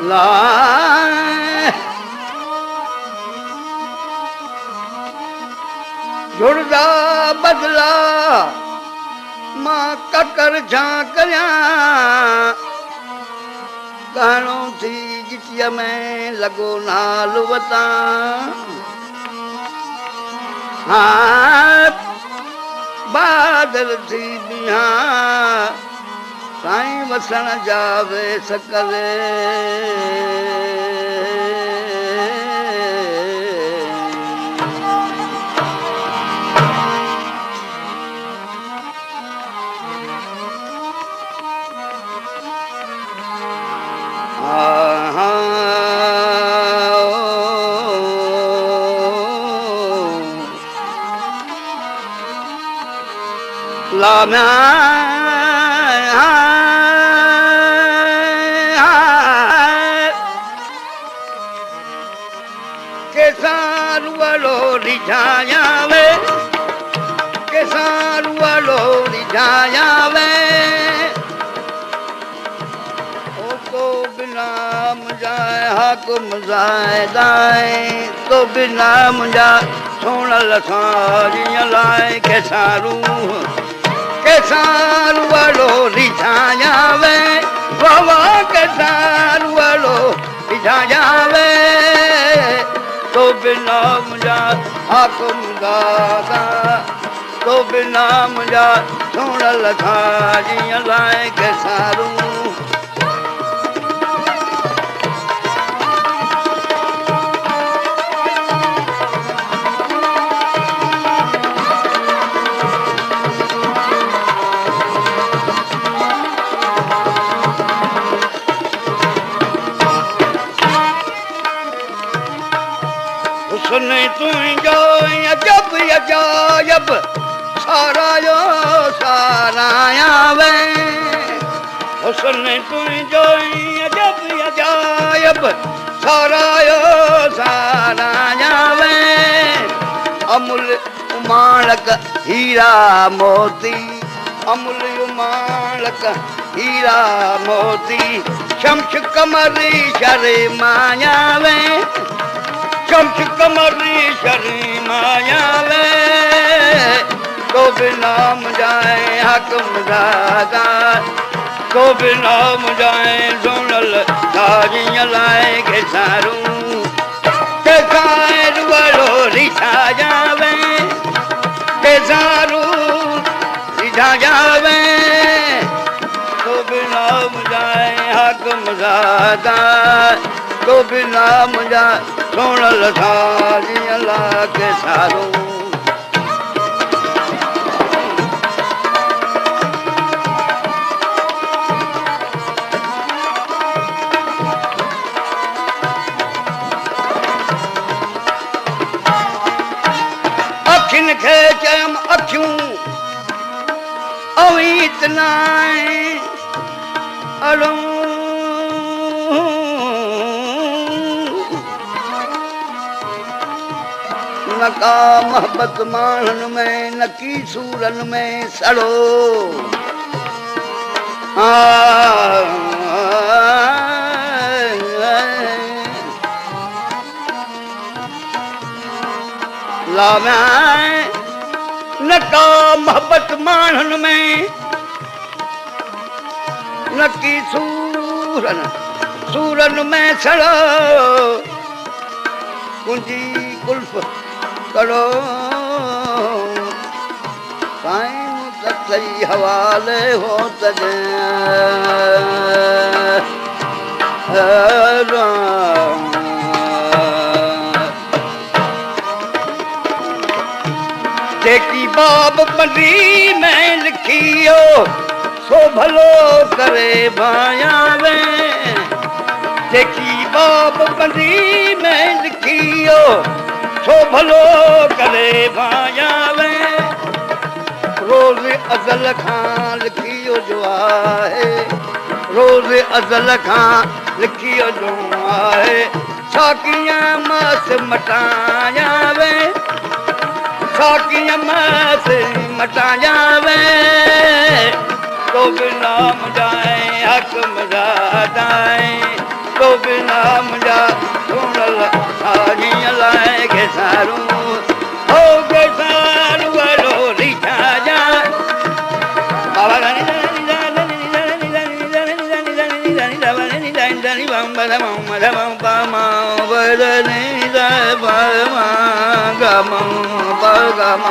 लाए जुड़दा बदला मां ककर झांकरिया गानो थी जितिया में लगो नाल वता हाँ बादल थी बिहा साईं वसण जावे सकरे लाम्या केसार वालो रिझाया वे केसार वालो रिझाया वे ओ तो बिना मुझाए हाकुम जाए दाए तो बिना मुझा सोनल सारियां लाए केसारू केसारू वालो रिझाया वे बाबा केसारू वालो रिझाया वे तो बिना मुझा हाकुम दादा तो बिना मुझा सोनल सारियां लाए केसारू सुन तुझो अजब अजायब सारा यो साराया वे सुन तुझो अजब अजायब सारा यो साराया वे अमुल उमाणक हीरा मोती अमुल उमाणक हीरा मोती शम्श कमरी शर्माया वे शम्श कमरी शर्माया वे तो बिना मुझाए हाकुम दादा तो बिना मुझाए सोनल सारियां लाए केसारू केसारू वालो रिझाया वे केसारू रिझाया वे तो बिना मुझाए हाकुम दादा तो बिना मुझा सोनल सारियां ला केसारू अखिन खे चयम अखियूं अवीत नाए अड़ो नका मोहब्बत मानन में नकी सूरन में सड़ो लाव्या नका मोहब्बत मानन में नकी सूरन में सड़ो कुंजी कुल्फ करो साईं सही हवाले हो तजे जेकी बाब पंडी में लिखियो सो भलो करे भाया वे जेकी बाब पंडी में लिखियो सो भलो करे भाया वे रोज अज़ल खां लिखियो जो आहे रोज अज़ल खां लिखियो जो आहे साकियां मास मटाया वे साकियां मास मटाया वे तो बिना मुझाए हक मजादाए तो बिना नाम जा सुनल साजियां लाए के सारू हो के सारू वरो रिठा जा बाबा गनी दनी बम बम बम बम वदनी दा बम गम बगम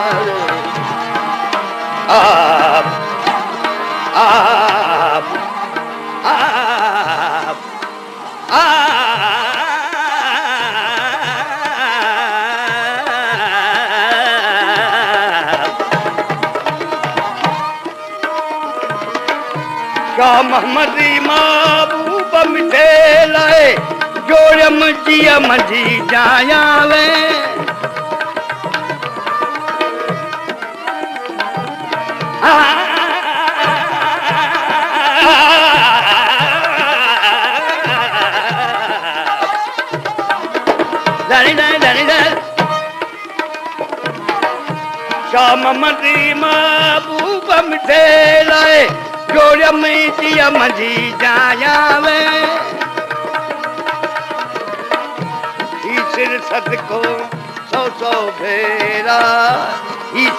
आप आप आप शाह मोहम्मदी महबूब मिठे लाए जोड़म जिया मजी जाया वे शाह मोहम्मदी महबूब मिठे लाए जोड़म जिया मजी जाया वे सिर सदको सौ सौ फेरा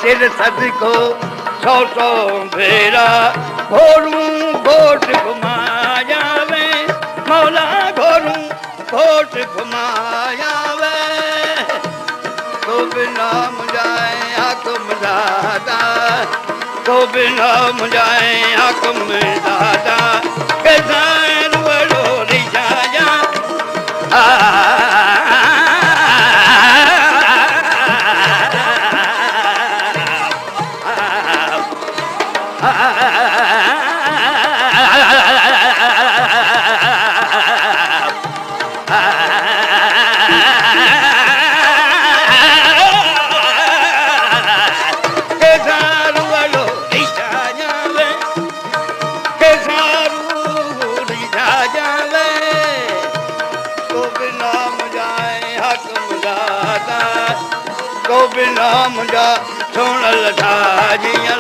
सिर सदको सौ सौ फेरा घोड़ू घोट घुमाया वे मौला घोड़ू घोट घुमाया वे तो बिना मुझाए हाकुम दादा तो बिना मुझाए हाकुम दादा के सार वड़ो रिझाया तो बिना मुझा सुनल साजियां